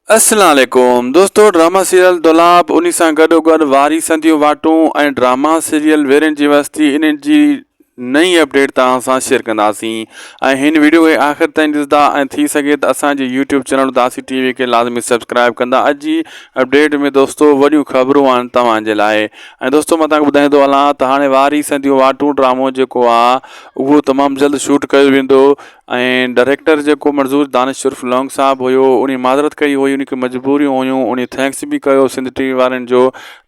अस्सलाम वालेकुम दोस्तों, ड्रामा सीरियल दुलाब उन सां गॾोगॾु वारी संधियूं वाटूं ऐं ड्रामा सीरियल वेरनि जी वस्ती इन जी नई अपडेट तव्हां सां शेयर कंदासीं ऐं हिन वीडियो खे आख़िर ताईं ॾिसंदा ऐं थी सघे त असांजे यूट्यूब चैनल दासी टीवी खे लाज़मी सब्सक्राइब कंदा। अॼु जी अपडेट में दोस्तों वॾियूं ख़बरूं आहिनि तव्हांजे लाइ। ऐं दोस्तों मां तव्हांखे ॿुधाईंदो हलां त हाणे वारी संधियूं वाटूं ड्रामो जेको आहे उहो तमामु जल्द शूट कयो वेंदो ऐं डायरेक्टर जेको मंज़ूर दानिश उर्फ़ लौंग साहब हुयो उन माज़रत कई हुई, उनखे मजबूरियूं हुयूं, उन थैंक्स भी कयो सिंध टीवी वारनि जो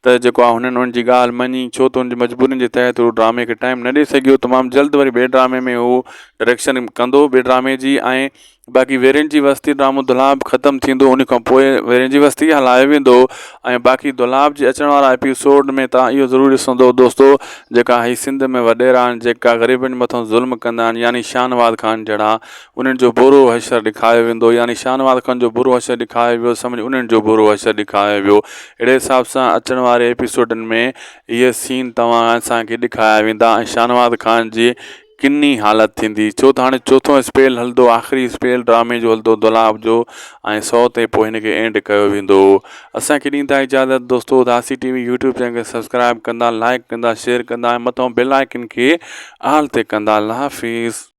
त जेको आहे हुननि उनजी ॻाल्हि मञी, छो त उनजी मजबूरियुनि जे तहत उहो ड्रामे खे टाइम न ॾेई सघियो। तमामु जल्द वरी ॿिए ड्रामे में हू डायरेक्शन कंदो ॿिए ड्रामे जी। ऐं बाक़ी वेरनि जी वस्ती ड्रामो दुलाब ख़तमु थींदो, उन खां पोइ वेरनि जी वस्ती हलायो वेंदो ऐं बाक़ी दुलाब जे अचण वारा एपिसोड में तव्हां इहो ज़रूरु ॾिसंदो दोस्तों, जेका ही सिंध में वॾेरा आहिनि जेका ग़रीबनि मथां ज़ुल्म कंदा आहिनि, यानी शाहनवाज़ ख़ान जहिड़ा, उन्हनि जो बुरो हशर ॾेखारियो वेंदो। यानी शाहनवाज़ ख़ान जो बुरो हशर ॾेखारियो वियो, सम्झ उन्हनि जो बुरो हशर ॾेखारियो वियो। अहिड़े हिसाब सां अचण वारे एपिसोडनि में इहे सीन तव्हां असांखे ॾेखारिया वेंदा ऐं शाहनवाज़ ख़ान जी किनी हालत थींदी, छो त हाणे चोथों स्पेल हलंदो, आख़िरी स्पेल ड्रामे जो हलंदो दुलाब जो ऐं 100 ते पोइ हिनखे एंड कयो वेंदो। असांखे ॾींदा इजाज़त दोस्तों, दासी टीवी यूट्यूब चैनल खे सब्सक्राइब कंदा, लाइक कंदा, शेयर कंदा ऐं मथां बेल आइकन खे ऑल ते कंदा। अल्लाह हाफ़िज़।